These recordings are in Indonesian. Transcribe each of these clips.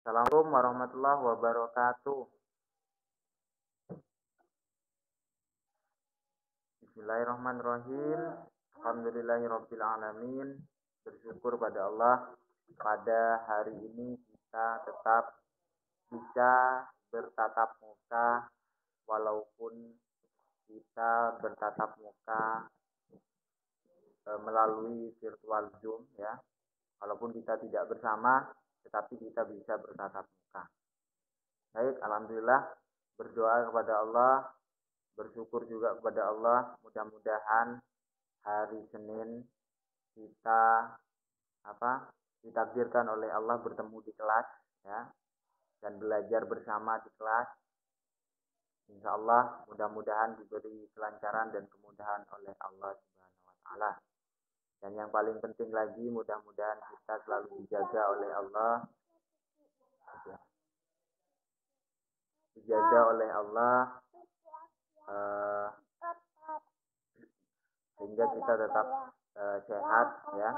Assalamualaikum warahmatullahi wabarakatuh. Bismillahirrahmanirrahim. Alhamdulillahirabbil alamin. Bersyukur pada Allah pada hari ini kita tetap bisa bertatap muka walaupun kita bertatap muka melalui virtual Zoom ya. Walaupun kita tidak bersama tetapi kita bisa bertatap muka. Baik, alhamdulillah berdoa kepada Allah, bersyukur juga kepada Allah, mudah-mudahan hari Senin kita ditakdirkan oleh Allah bertemu di kelas ya dan belajar bersama di kelas. Insya Allah mudah-mudahan diberi kelancaran dan kemudahan oleh Allah Subhanahu wa taala. Dan yang paling penting lagi mudah-mudahan kita selalu dijaga oleh Allah. Dijaga oleh Allah sehingga kita tetap sehat ya.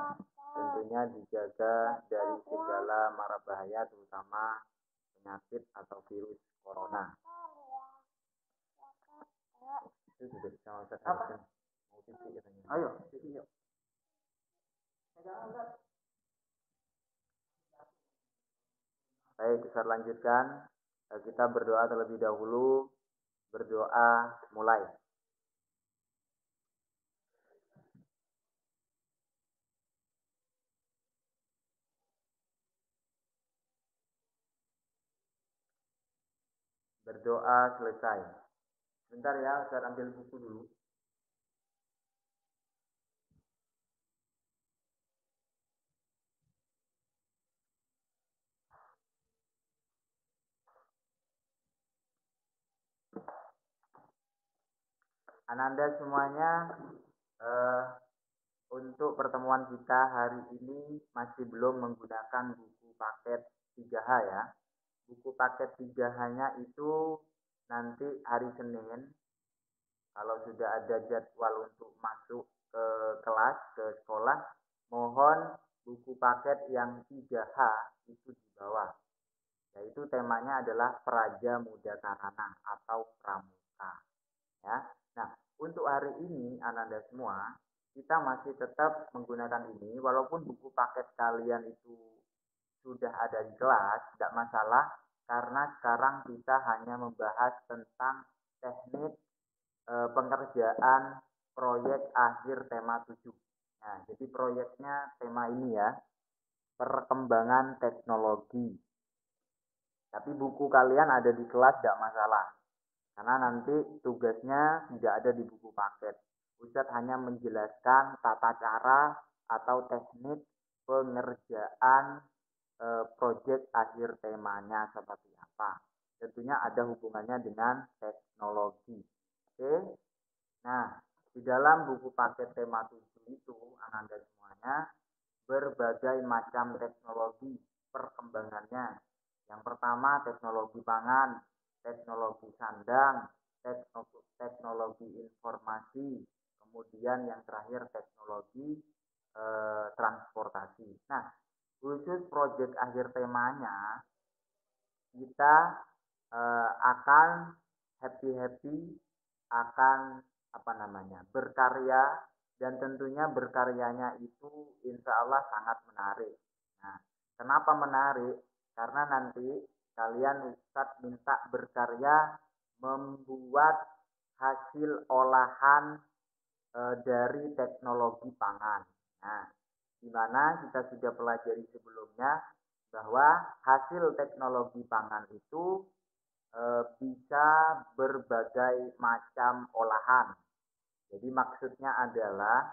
Tentunya dijaga dari segala mara bahaya terutama penyakit atau virus corona. Itu sudah sama Ustaz. Mau titik katanya. Ayo, titik yuk. Baik, kita lanjutkan. Kita berdoa terlebih dahulu. Berdoa mulai. Berdoa selesai. Bentar ya, saya ambil buku dulu. Ananda semuanya, untuk pertemuan kita hari ini masih belum menggunakan buku paket 3H ya. Buku paket 3H-nya itu nanti hari Senin, kalau sudah ada jadwal untuk masuk ke kelas, ke sekolah, mohon buku paket yang 3H itu dibawa. Yaitu temanya adalah Praja Muda Karana atau Pramuka. Ya. Nah, untuk hari ini Ananda semua, kita masih tetap menggunakan ini walaupun buku paket kalian itu sudah ada di kelas, tidak masalah karena sekarang kita hanya membahas tentang teknik pengerjaan proyek akhir tema 7. Nah, jadi proyeknya tema ini ya, perkembangan teknologi. Tapi buku kalian ada di kelas tidak masalah. Karena nanti tugasnya tidak ada di buku paket. Ustadz hanya menjelaskan tata cara atau teknik pengerjaan proyek akhir temanya seperti apa. Tentunya ada hubungannya dengan teknologi. Oke. Nah, di dalam buku paket tema 7 itu, Ananda semuanya, berbagai macam teknologi perkembangannya. Yang pertama teknologi pangan, teknologi sandang, teknologi informasi, kemudian yang terakhir teknologi transportasi. Nah, khusus proyek akhir temanya kita akan happy akan berkarya dan tentunya berkaryanya itu insya Allah sangat menarik. Nah, kenapa menarik? Karena nanti kalian Ustadz minta berkarya membuat hasil olahan dari teknologi pangan. Nah, di mana kita sudah pelajari sebelumnya bahwa hasil teknologi pangan itu bisa berbagai macam olahan. Jadi maksudnya adalah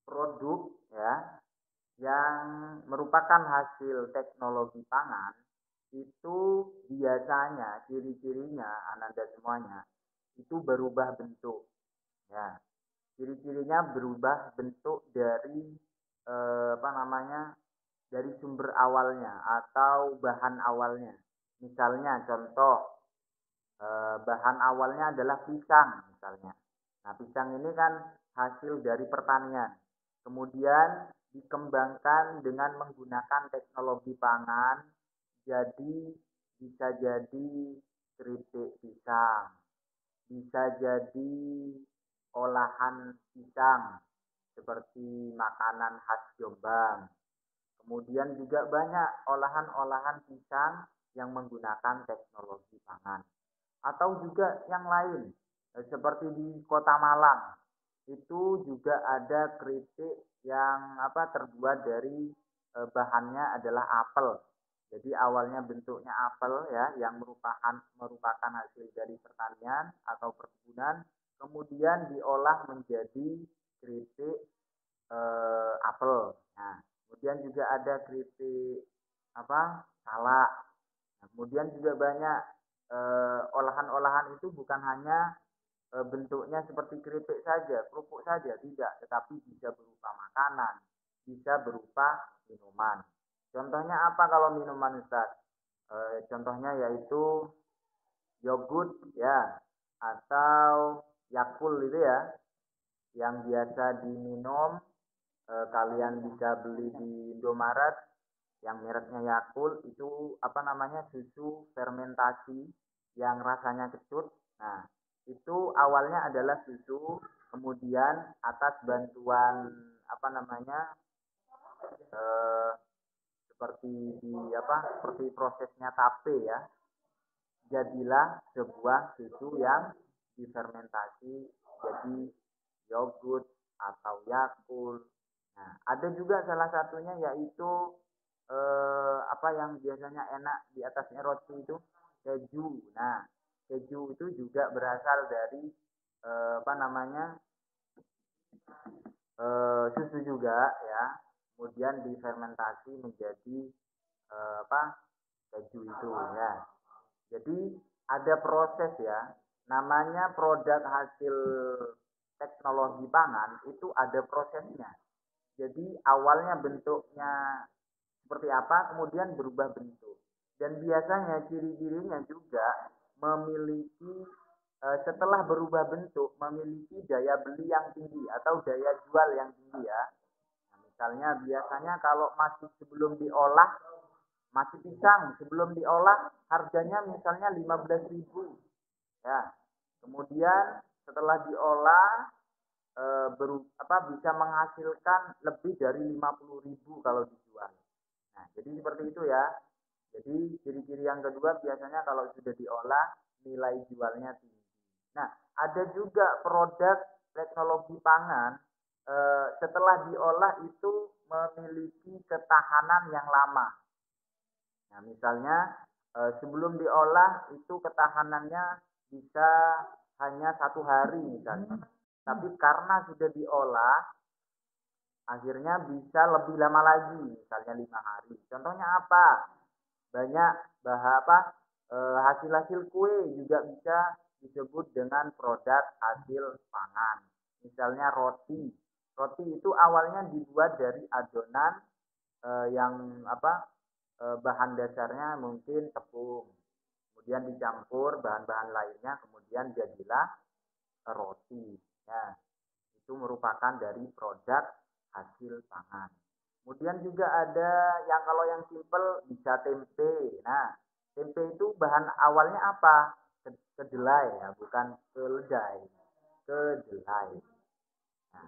produk ya yang merupakan hasil teknologi pangan itu biasanya ciri-cirinya Ananda semuanya itu berubah bentuk. Ya, ciri-cirinya berubah bentuk dari dari sumber awalnya atau bahan awalnya. Misalnya contoh bahan awalnya adalah pisang misalnya. Nah, pisang ini kan hasil dari pertanian. Kemudian dikembangkan dengan menggunakan teknologi pangan, jadi bisa jadi keripik pisang, bisa jadi olahan pisang seperti makanan khas Jombang. Kemudian juga banyak olahan-olahan pisang yang menggunakan teknologi pangan. Atau juga yang lain, seperti di Kota Malang, itu juga ada keripik yang terbuat dari bahannya adalah apel. Jadi awalnya bentuknya apel ya, yang merupakan hasil dari pertanian atau perkebunan, kemudian diolah menjadi keripik apel. Nah, kemudian juga ada keripik salak. Nah, kemudian juga banyak olahan-olahan itu bukan hanya bentuknya seperti keripik saja, kerupuk saja, tidak, tetapi bisa berupa makanan, bisa berupa minuman. Contohnya apa kalau minuman Ustaz? Contohnya yaitu yogurt ya, atau Yakult itu ya, yang biasa diminum. Kalian bisa beli di Indomaret yang mereknya Yakult, itu susu fermentasi yang rasanya kecut. Nah, itu awalnya adalah susu, kemudian atas bantuan eh, seperti seperti prosesnya tape ya, jadilah sebuah susu yang difermentasi jadi yogurt atau Yakult. Nah, ada juga salah satunya yaitu yang biasanya enak di atasnya roti itu keju. Nah, keju itu juga berasal dari eh, apa namanya susu juga ya. Kemudian difermentasi menjadi keju itu ya. Jadi ada proses ya. Namanya produk hasil teknologi pangan itu ada prosesnya. Jadi awalnya bentuknya seperti apa, kemudian berubah bentuk. Dan biasanya ciri-cirinya juga memiliki setelah berubah bentuk memiliki daya beli yang tinggi atau daya jual yang tinggi ya. Nah, misalnya biasanya kalau masih sebelum diolah, masih pisang sebelum diolah harganya misalnya 15.000 ya. Kemudian setelah diolah bisa menghasilkan lebih dari 50.000 kalau dijual. Nah, jadi seperti itu ya. Jadi ciri-ciri yang kedua biasanya kalau sudah diolah nilai jualnya tinggi. Nah, ada juga produk teknologi pangan setelah diolah itu memiliki ketahanan yang lama. Nah, misalnya sebelum diolah itu ketahanannya bisa hanya 1 hari misalnya. Tapi karena sudah diolah, akhirnya bisa lebih lama lagi, misalnya 5 hari. Contohnya apa? Banyak hasil-hasil kue juga bisa disebut dengan produk hasil pangan. Misalnya roti. Roti itu awalnya dibuat dari adonan yang bahan dasarnya mungkin tepung. Kemudian dicampur bahan-bahan lainnya, kemudian jadilah roti. Ya, itu merupakan dari produk hasil pangan. Kemudian juga ada yang kalau yang simple bisa tempe. Nah, tempe itu bahan awalnya apa? Kedelai ya, bukan keledai. Kedelai. Nah,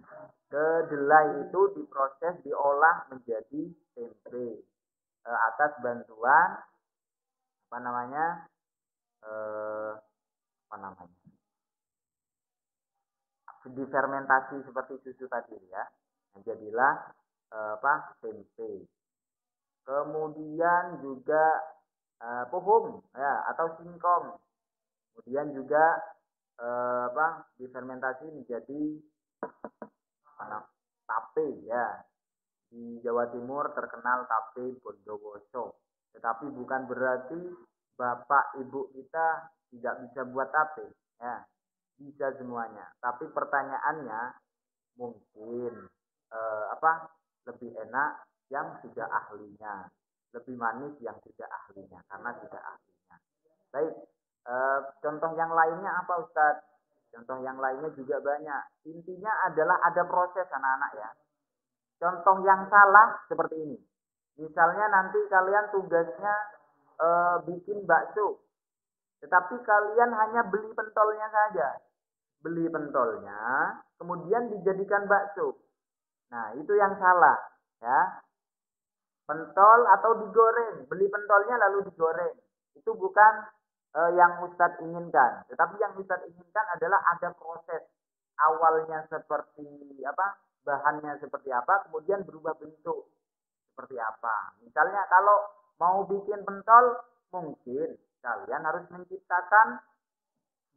kedelai itu diproses, diolah menjadi tempe atas bantuan apa namanya eh, apa namanya difermentasi seperti susu tadi ya. Nah, jadilah tempe. Kemudian juga pohum ya atau singkong. Kemudian juga difermentasi menjadi tape ya. Di Jawa Timur terkenal tape Bondowoso. Tetapi bukan berarti bapak ibu kita tidak bisa buat tape ya. Bisa semuanya. Tapi pertanyaannya mungkin lebih enak yang sudah ahlinya, lebih manis yang tidak ahlinya karena tidak ahlinya. Baik, contoh yang lainnya apa Ustadz? Contoh yang lainnya juga banyak. Intinya adalah ada proses anak-anak ya. Contoh yang salah seperti ini. Misalnya nanti kalian tugasnya bikin bakso, tetapi kalian hanya beli pentolnya saja. Beli pentolnya, kemudian dijadikan bakso. Nah, itu yang salah, ya. Pentol atau digoreng, beli pentolnya lalu digoreng. Itu bukan yang Ustadz inginkan. Tetapi yang Ustadz inginkan adalah ada proses awalnya seperti apa, bahannya seperti apa, kemudian berubah bentuk seperti apa. Misalnya kalau mau bikin pentol, mungkin kalian harus menciptakan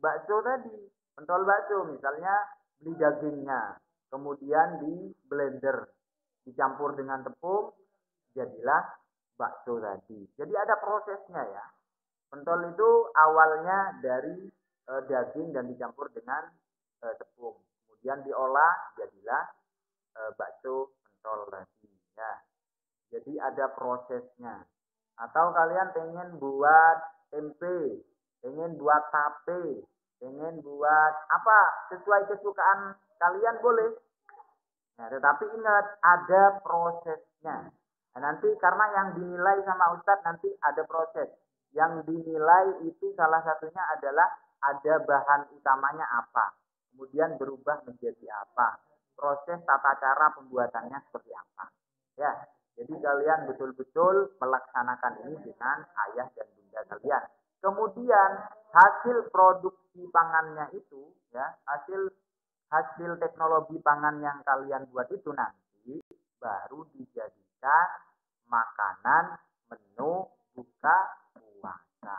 bakso tadi, pentol bakso. Misalnya beli dagingnya, kemudian di blender, dicampur dengan tepung, jadilah bakso tadi. Jadi ada prosesnya ya. Pentol itu awalnya dari daging dan dicampur dengan tepung. Kemudian diolah, jadilah bakso pentol tadi. Ya. Jadi ada prosesnya. Atau kalian pengen buat tempe, pengen buat tape, pengen buat apa sesuai kesukaan kalian boleh. Nah, tetapi ingat ada prosesnya. Nah, nanti karena yang dinilai sama Ustadz nanti ada proses. Yang dinilai itu salah satunya adalah ada bahan utamanya apa. Kemudian berubah menjadi apa. Proses tata cara pembuatannya seperti apa. Ya, jadi kalian betul-betul melaksanakan ini dengan ayah dan bunda kalian. Kemudian hasil produksi pangannya itu ya, hasil hasil teknologi pangan yang kalian buat itu nanti baru dijadikan makanan menu buka puasa.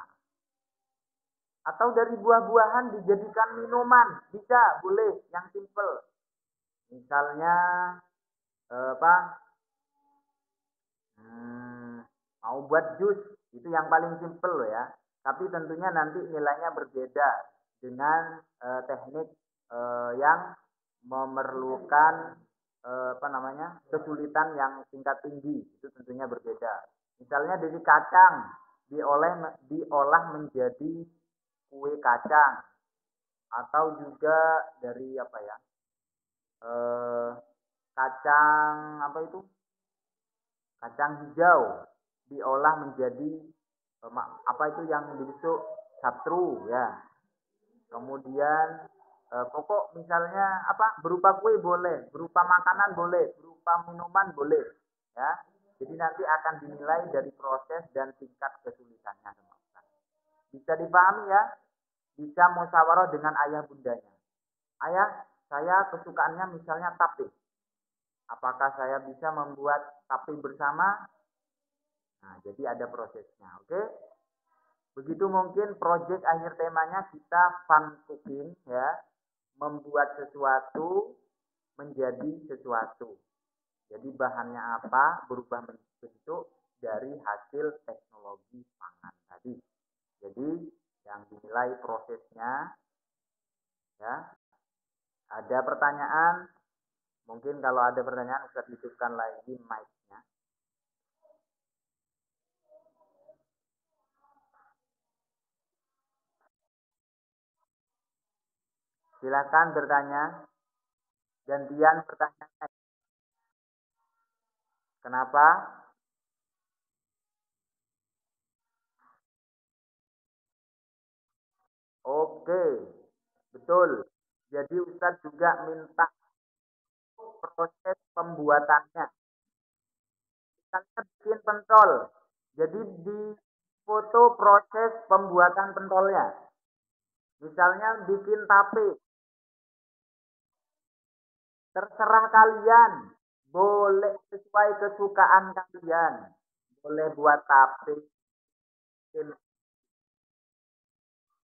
Atau dari buah-buahan dijadikan minuman, bisa, boleh, yang simple. Misalnya apa? Mau buat jus, itu yang paling simple loh ya. Tapi tentunya nanti nilainya berbeda dengan teknik yang memerlukan apa namanya kesulitan yang tingkat tinggi, itu tentunya berbeda. Misalnya dari kacang diolah menjadi kue kacang, atau juga dari apa ya eh, kacang apa itu kacang hijau diolah menjadi apa itu yang disebut satru ya. Kemudian pokok misalnya apa berupa kue boleh, berupa makanan boleh, berupa minuman boleh ya. Jadi nanti akan dinilai dari proses dan tingkat kesulitannya. Bisa dipahami ya? Bisa musyawarah dengan ayah bundanya. Ayah, saya kesukaannya misalnya tape. Apakah saya bisa membuat tape bersama? Nah, jadi ada prosesnya, oke? Begitu mungkin project akhir temanya kita fun cooking ya, membuat sesuatu menjadi sesuatu. Jadi bahannya apa, berubah bentuk dari hasil teknologi pangan tadi. Jadi yang dinilai prosesnya ya. Ada pertanyaan? Mungkin kalau ada pertanyaan bisa hidupkan lagi mic-nya. Silakan bertanya. Gantian pertanyaan. Kenapa? Oke, betul. Jadi Ustadz juga minta proses pembuatannya. Misalnya bikin pentol. Jadi di foto proses pembuatan pentolnya. Misalnya bikin tape. Terserah kalian. Boleh sesuai kesukaan kalian. Boleh buat tape.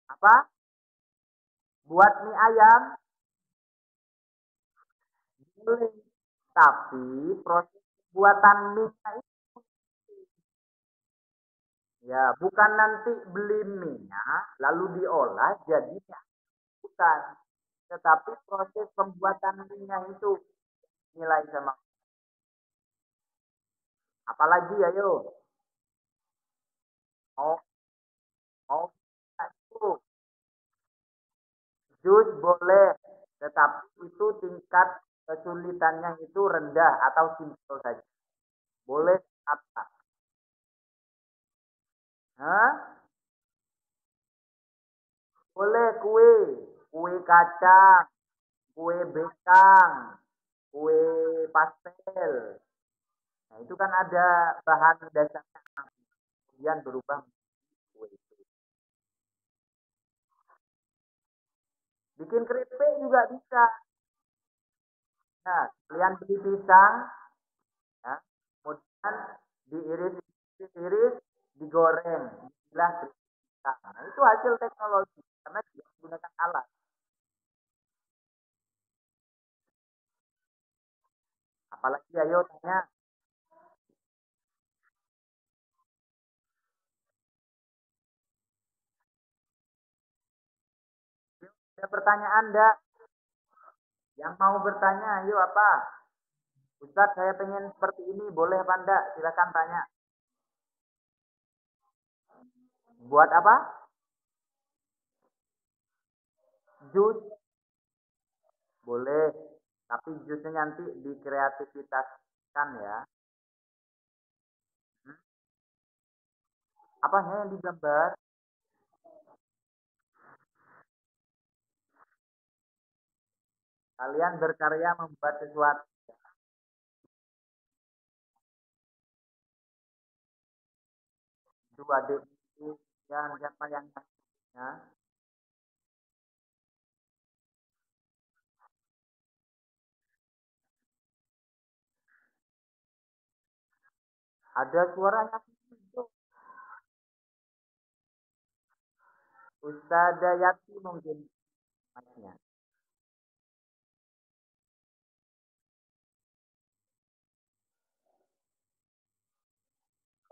Apa? Buat mie ayam. Boleh. Tapi proses pembuatan mie ya, bukan nanti beli minyak lalu diolah jadi minyak, bukan. Tetapi proses pembuatan minyak itu nilai sama. Apalagi ya yo. Oh, oh, itu jus boleh, tetapi itu tingkat kesulitannya itu rendah atau simpel saja. Boleh apa? Hah? Boleh kue, kue kacang, kue bekang, kue pastel. Nah, itu kan ada bahan dasarnya kemudian berubah menjadi kue itu. Bikin keripik juga bisa. Nah, kalian beli pisang, ya, kemudian diiris, digoreng, dibilah keripik pisang. Nah, itu hasil teknologi karena dia menggunakan alat. Apalagi ayo tanya, ada pertanyaan enggak? Yang mau bertanya, ayo apa? Ustadz, saya pengen seperti ini, boleh apa enggak? Silakan tanya. Buat apa? Jus, boleh. Tapi jusnya nanti dikreativitaskan ya. Hmm? Apanya yang digambar? Kalian berkarya membuat sesuatu. Itu adik itu yang siapa yang ya. Ada suaranya itu. Ustazah Yati mungkin namanya.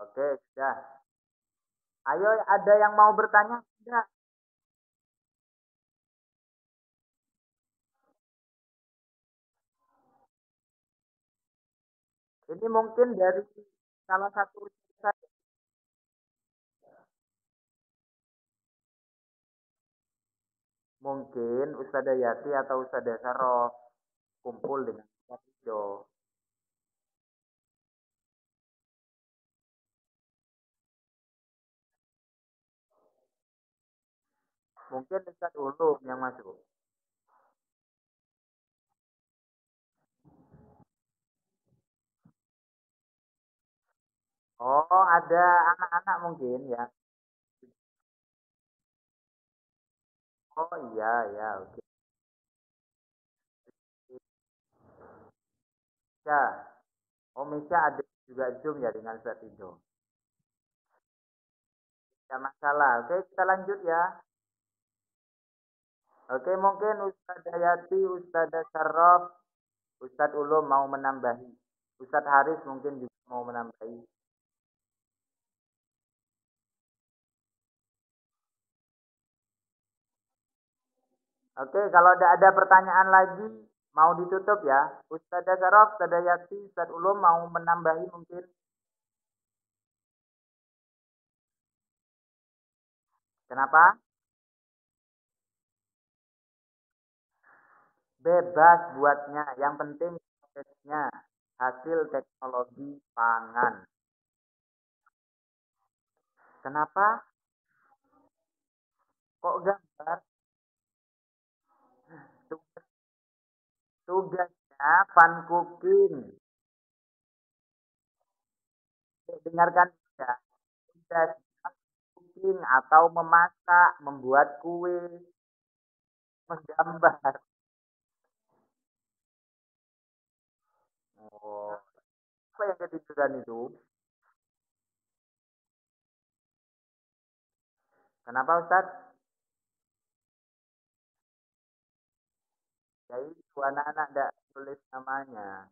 Oke, sudah. Ayo, ada yang mau bertanya? Tidak. Ini mungkin dari salah satu ustaz, mungkin Ustazah Yati atau Ustazah Sarof kumpul dengan Ustaz Ijo. Mungkin Ustaz Ulum yang masuk. Oh, ada anak-anak mungkin ya. Oh iya, ya, oke. Ya, oh Misha ada juga Zoom ya dengan Ustaz Ijo. Tidak masalah. Oke, kita lanjut ya. Oke, mungkin Ustazah Yati, Ustazah Sarof, Ustadz Ulum mau menambahi. Ustadz Haris mungkin juga mau menambahi. Oke, kalau ada pertanyaan lagi, mau ditutup ya. Ustazah Sarof, Ustazah Yati, Ustadz Ulum mau menambahi mungkin. Kenapa? Bebas buatnya. Yang penting prosesnya. Hasil teknologi pangan. Kenapa? Kok gambar? Tugasnya fun cooking. Dengarkan ya. Tugasnya cooking atau memasak, membuat kue, menggambar. Oh, apa yang ketiduran itu? Kenapa Ustadz? Ya itu anak-anak tidak tulis namanya.